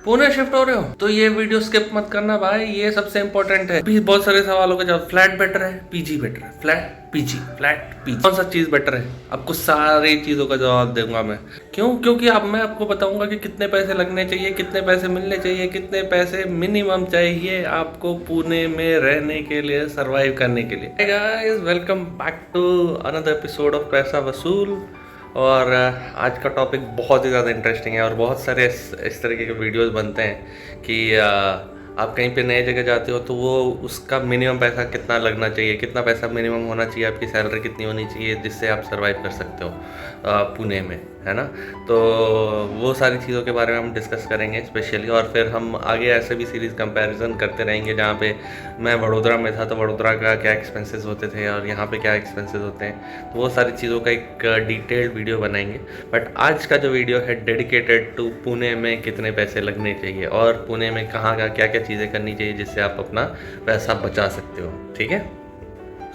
Pune shift हो रहे हो तो ये वीडियो स्किप मत करना भाई, ये सबसे इंपॉर्टेंट है। भी बहुत सारे सवालों का जवाब, फ्लैट बेटर है पीजी बेटर है, फ्लैट पीजी फ्लैट पीजी, कौन सा चीज बेटर है? आपको सारी चीजों का जवाब दूंगा मैं। क्यों? क्योंकि अब मैं आपको बताऊंगा कि कितने पैसे लगने चाहिए, कितने पैसे मिलने चाहिए, कितने पैसे मिनिमम चाहिए आपको पुणे में रहने के लिए, सरवाइव करने के लिए। Hey guys, welcome back to another episode of Paisa Vasool. और आज का टॉपिक बहुत ही ज़्यादा इंटरेस्टिंग है और बहुत सारे इस तरीके के वीडियोस बनते हैं कि आप कहीं पे नए जगह जाते हो तो वो उसका मिनिमम पैसा कितना लगना चाहिए, कितना पैसा मिनिमम होना चाहिए, आपकी सैलरी कितनी होनी चाहिए जिससे आप सरवाइव कर सकते हो पुणे में, है ना। तो वो सारी चीज़ों के बारे में हम डिस्कस करेंगे स्पेशली, और फिर हम आगे ऐसे भी सीरीज़ कंपैरिजन करते रहेंगे जहाँ पे मैं वडोदरा में था तो वडोदरा का क्या एक्सपेंसेस होते थे और यहाँ पे क्या एक्सपेंसेस होते हैं, तो वो सारी चीज़ों का एक डिटेल्ड वीडियो बनाएंगे। बट आज का जो वीडियो है डेडिकेटेड टू पुणे में कितने पैसे लगने चाहिए और पुणे में कहाँ का क्या क्या चीज़ें करनी चाहिए जिससे आप अपना पैसा बचा सकते हो, ठीक है।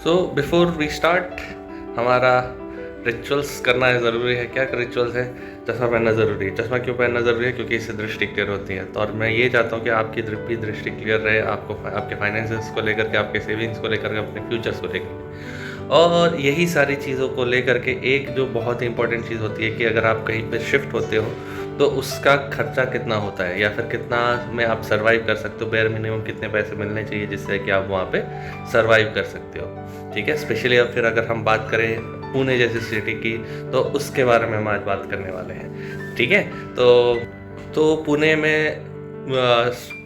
सो बिफोर वी स्टार्ट, हमारा रिचुअल्स करना है ज़रूरी है। क्या रिचुअल्स है? चश्मा पहनना ज़रूरी है। चश्मा क्यों पहनना ज़रूरी है? क्योंकि इससे दृष्टि क्लियर होती है। तो और मैं ये चाहता हूँ कि आपकी भी दृष्टि क्लियर रहे, आपको आपके फाइनेंसेस को लेकर के, आपके सेविंग्स को लेकर के, अपने फ्यूचर्स को लेकर के। और यही सारी चीज़ों को लेकर के एक जो बहुत ही इंपॉर्टेंट चीज़ होती है कि अगर आप कहीं पे शिफ्ट होते हो तो उसका खर्चा कितना होता है या फिर कितना में आप सर्वाइव कर सकते हो, बेयर मिनिमम कितने पैसे मिलने चाहिए जिससे कि आप वहाँ पे सर्वाइव कर सकते हो, ठीक है। स्पेशली अब फिर अगर हम बात करें पुणे जैसी सिटी की तो उसके बारे में हम आज बात करने वाले हैं, ठीक है। तो पुणे में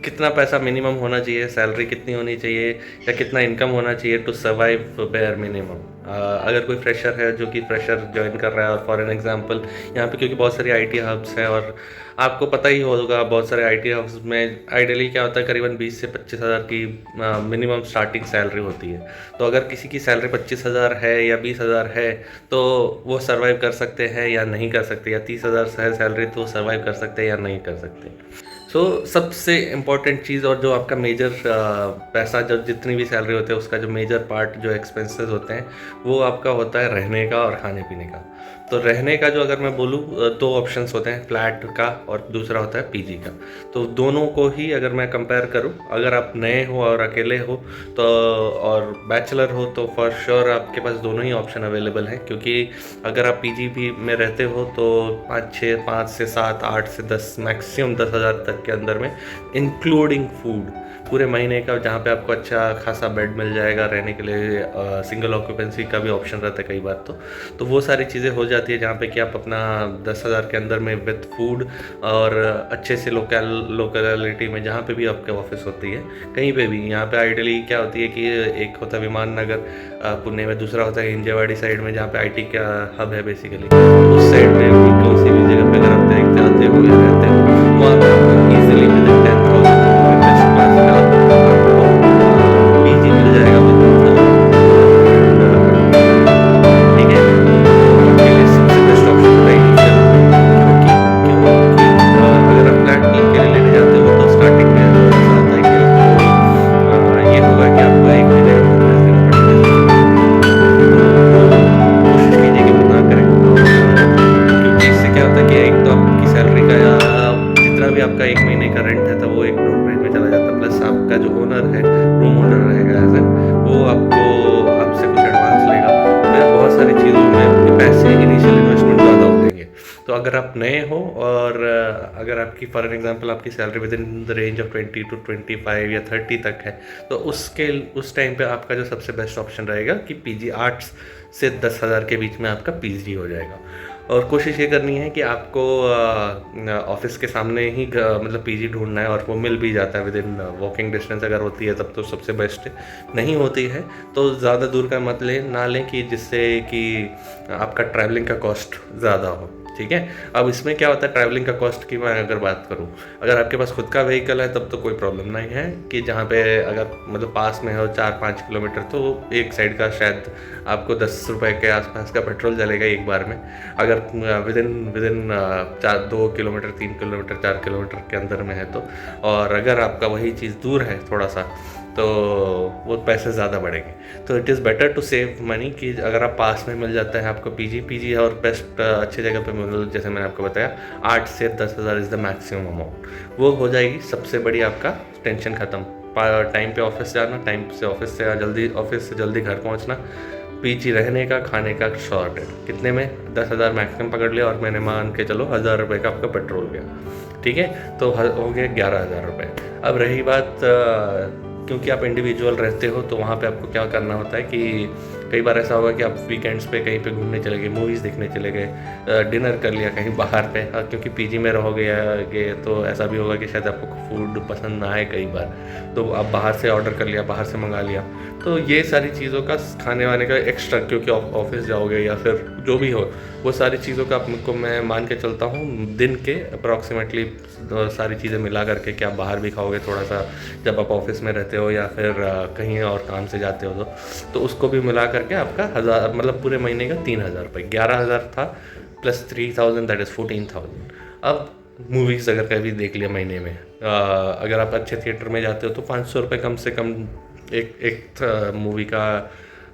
कितना पैसा मिनिमम होना चाहिए, सैलरी कितनी होनी चाहिए या कितना इनकम होना चाहिए टू सर्वाइव बेयर मिनिमम। अगर कोई फ्रेशर है जो कि फ्रेशर ज्वाइन कर रहा है, और फॉर एन एग्जांपल यहाँ पे क्योंकि बहुत सारी आईटी हब्स हैं और आपको पता ही होगा बहुत सारे आईटी हब्स में आइडियली क्या होता है, करीबन 20 से 25 हज़ार की मिनिमम स्टार्टिंग सैलरी होती है। तो अगर किसी की सैलरी 25 हज़ार है या 20 हज़ार है तो वो सर्वाइव कर सकते हैं या नहीं कर सकते, या 30 हज़ार है सैलरी तो सर्वाइव कर सकते हैं या नहीं कर सकते। सबसे इम्पॉर्टेंट चीज़ और जो आपका मेजर पैसा, जो जितनी भी सैलरी होती है उसका जो मेजर पार्ट जो एक्सपेंसेस होते हैं वो आपका होता है रहने का और खाने पीने का। तो रहने का जो अगर मैं बोलूँ दो ऑप्शंस होते हैं, फ्लैट का और दूसरा होता है पीजी का। तो दोनों को ही अगर मैं कंपेयर करूँ, अगर आप नए हो और अकेले हो तो और बैचलर हो तो फॉर श्योर आपके पास दोनों ही ऑप्शन अवेलेबल हैं। क्योंकि अगर आप पीजी भी में रहते हो तो 5 से 7 8 से 10 मैक्सिमम 10 हज़ार तक के अंदर में इंक्लूडिंग फूड पूरे महीने का, जहाँ पे आपको अच्छा खासा बेड मिल जाएगा रहने के लिए, सिंगल ऑक्यूपेंसी का भी ऑप्शन रहता है कई बार। तो वो सारी चीज़ें हो जाती है जहाँ पे कि आप अपना 10 हज़ार के अंदर में विथ फूड और अच्छे से लोकेलिटी में जहाँ पे भी आपके ऑफिस होती है कहीं पे भी। यहाँ पे आइडियली क्या होती है कि एक होता है विमान नगर पुणे में, दूसरा होता है हिंजेवाड़ी साइड में जहाँ पे IT का हब है बेसिकली। उस साइड में भी किसी भी जगह पे अगर आप देखते आते हो या रहते हो वहाँ पर आपको ईजिली विद 10,000 पीजी मिल जाएगा, ठीक है। आपके लिए सबसे बेस्ट ऑप्शन रहेगी क्योंकि अगर आप फ्लैट के लिए लेने जाते हो तो स्टार्टिंग में ऐसा आता है कि आपको ये होगा कि आपको एक महीने का नोटिस देना पड़ेगा। तो कोशिश कीजिए कि वो ना करें, क्योंकि इससे क्या होता है कि एक तो आपकी सैलरी का जितना भी आपका एक महीने का रेंट है तो वो एक ब्रोकरेज में चला जाता है, प्लस आपका जो ओनर है, रूम ओनर रहेगा एज वो आपसे कुछ एडवांस लेगा। फिर बहुत सारी चीज़ों में आपके पैसे इनिशियल इन्वेस्टमेंट ज़्यादा हो जाएंगे। तो अगर आप नए हो और अगर आपकी फॉर एन एग्जांपल आपकी salary with in the range of 20 to 25 या 30 तक है तो उस टाइम पे आपका जो सबसे बेस्ट ऑप्शन रहेगा कि पीजी 8 से 10 हज़ार के बीच में आपका पीजी हो जाएगा। और कोशिश ये करनी है कि आपको ऑफिस के सामने ही मतलब पीजी ढूंढना है, और वो मिल भी जाता है विद इन वॉकिंग डिस्टेंस। अगर होती है तब तो सबसे बेस्ट है, नहीं होती है तो ज़्यादा दूर का मत ना लें कि जिससे कि आपका ट्रैवलिंग का कॉस्ट ज़्यादा हो, ठीक है। अब इसमें क्या होता है, ट्रैवलिंग का कॉस्ट की मैं अगर बात करूँ, अगर आपके पास खुद का व्हीकल है तब तो कोई प्रॉब्लम नहीं है कि जहाँ पे अगर मतलब पास में हो 4-5 किलोमीटर तो एक साइड का शायद आपको 10 रुपये के आसपास का पेट्रोल चलेगा एक बार में। अगर with in 2 kilometre 3 kilometre 4 kilometre के अंदर में है तो, और अगर आपका वही चीज़ दूर है थोड़ा सा तो वो पैसे ज़्यादा बढ़ेंगे। तो it is better to save money कि अगर आप पास में मिल जाता है आपको पीजी और बेस्ट अच्छी जगह पे मिल, जैसे मैंने आपको बताया 8 से 10,000 इज़ द मैक्सिमम अमाउंट, वो हो जाएगी सबसे बड़ी आपका टेंशन ख़त्म। टाइम पे ऑफिस जाना, टाइम से ऑफिस से जल्दी घर पहुंचना, पीजी रहने का, खाने का सॉर्टेड। कितने में? 10,000 मैक्सिमम पकड़ लिया, और मैंने मान के चलो 1,000 रुपये का आपका पेट्रोल गया, ठीक है, तो हो गया 11,000 रुपये। अब रही बात, क्योंकि आप इंडिविजुअल रहते हो तो वहाँ पे आपको क्या करना होता है कि कई बार ऐसा होगा कि आप वीकेंड्स पे कहीं पे घूमने चले गए, मूवीज़ देखने चले गए, डिनर कर लिया कहीं बाहर पे, क्योंकि पीजी में रहोगे तो ऐसा भी होगा कि शायद आपको फूड पसंद ना आए कई बार, तो आप बाहर से ऑर्डर कर लिया, बाहर से मंगा लिया। तो ये सारी चीज़ों का खाने वाने का एक्स्ट्रा, क्योंकि ऑफिस जाओगे या फिर जो भी हो, वो सारी चीज़ों का आपको मैं मान के चलता हूँ दिन के अप्रॉक्सीमेटली सारी चीज़ें मिला करके कि आप बाहर भी खाओगे थोड़ा सा जब आप ऑफिस में रहते हो या फिर कहीं और काम से जाते हो, तो उसको भी मिला करके आपका 1,000, मतलब पूरे महीने का 3,000 रुपये, 11,000 था प्लस 3,000 दैट इज़ 14,000। अब मूवीज़ अगर कभी देख लिया महीने में, अगर आप अच्छे थिएटर में जाते हो तो 500 रुपये कम से कम एक मूवी का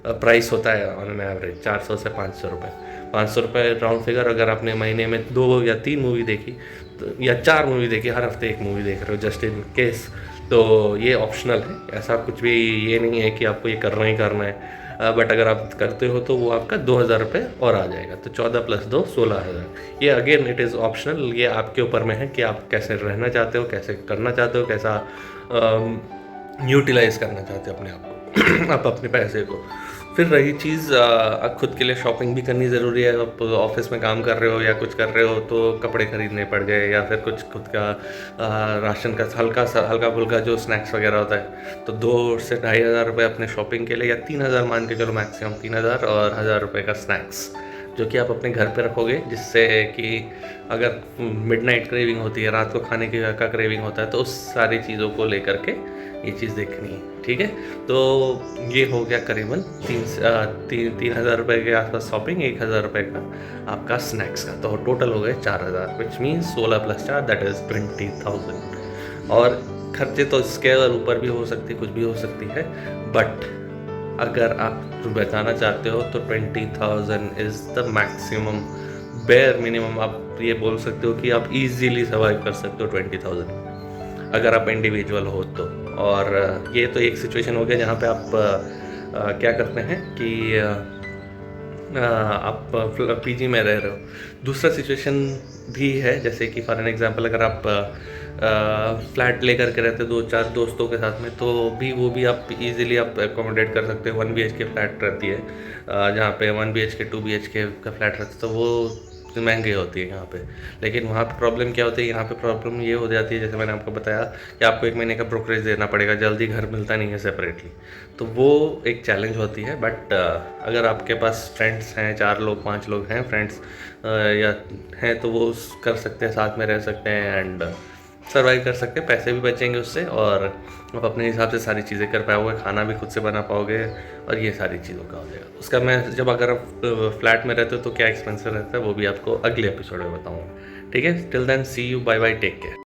प्राइस होता है ऑन एन एवरेज, 400 से 500 रुपये। 500 रुपये राउंड फिगर, अगर आपने महीने में 2 या 3 मूवी देखी तो, या 4 मूवी देखी, हर हफ्ते एक मूवी देख रहे हो जस्ट इन केस, तो ये ऑप्शनल है, ऐसा कुछ भी ये नहीं है कि आपको ये करना ही करना है। बट अगर आप करते हो तो वो आपका 2,000 रुपये और आ जाएगा, तो 14 + 2 16,000। ये अगेन इट इज़ ऑप्शनल, ये आपके ऊपर में है कि आप कैसे रहना चाहते हो, कैसे करना चाहते हो, कैसा यूटिलाइज़ करना चाहते हो अपने आप को आप अपने पैसे को। फिर रही चीज़, खुद के लिए शॉपिंग भी करनी ज़रूरी है। आप ऑफिस में काम कर रहे हो या कुछ कर रहे हो तो कपड़े ख़रीदने पड़ गए, या फिर कुछ खुद का राशन का हल्का फुल्का जो स्नैक्स वगैरह होता है, तो 2 से 2,500 रुपये अपने शॉपिंग के लिए, या 3,000 मान के चलो मैक्सिमम 3,000 और 1,000 रुपये का स्नैक्स, जो कि आप अपने घर पे रखोगे, जिससे कि अगर मिडनाइट क्रेविंग होती है, रात को खाने का क्रेविंग होता है, तो उस सारी चीज़ों को लेकर के ये चीज़ देखनी है, ठीक है। तो ये हो गया करीबन 3,000 रुपये के आसपास शॉपिंग, 1,000 रुपये का आपका स्नैक्स का, तो टोटल हो गए 4,000, विच मीन्स 16 + 4 दैट इज़ 20,000। और खर्चे तो इसके ऊपर भी हो सकती, कुछ भी हो सकती है, बट अगर आप बचाना चाहते हो तो 20,000 is the maximum, bare minimum. आप ये बोल सकते हो कि आप इजीली सर्वाइव कर सकते हो 20,000 अगर आप इंडिविजुअल हो तो। और ये तो एक सिचुएशन हो गया जहाँ पे आप क्या करते हैं कि आप पीजी में रह रहे हो। दूसरा सिचुएशन भी है, जैसे कि फॉर एन एग्जांपल अगर आप फ्लैट लेकर के रहते 2-4 दोस्तों के साथ में, तो भी वो भी आप इजीली आप एकोमोडेट कर सकते हो। 1 BHK फ्लैट रहती है, जहाँ पे 1 BHK 2 BHK का फ्लैट रहता है, तो वो महंगी होती है यहाँ पे। लेकिन वहाँ पे प्रॉब्लम क्या होती है, यहाँ पे प्रॉब्लम ये हो जाती है, जैसे मैंने आपको बताया कि आपको 1 महीने का ब्रोकरेज देना पड़ेगा, जल्दी घर मिलता नहीं है सेपरेटली, तो वो एक चैलेंज होती है। बट अगर आपके पास फ्रेंड्स हैं, 4 लोग 5 लोग हैं फ्रेंड्स या हैं, तो वो कर सकते हैं, साथ में रह सकते हैं एंड सर्वाइव कर सकते हैं, पैसे भी बचेंगे उससे, और आप अपने हिसाब से सारी चीज़ें कर पाओगे, खाना भी खुद से बना पाओगे, और ये सारी चीज़ों का हो जाएगा। उसका मैं जब अगर आप फ्लैट में रहते हो तो क्या एक्सपेंसिव रहता है वो भी आपको अगले एपिसोड में बताऊँगा, ठीक है। Till then see you, bye bye, take care.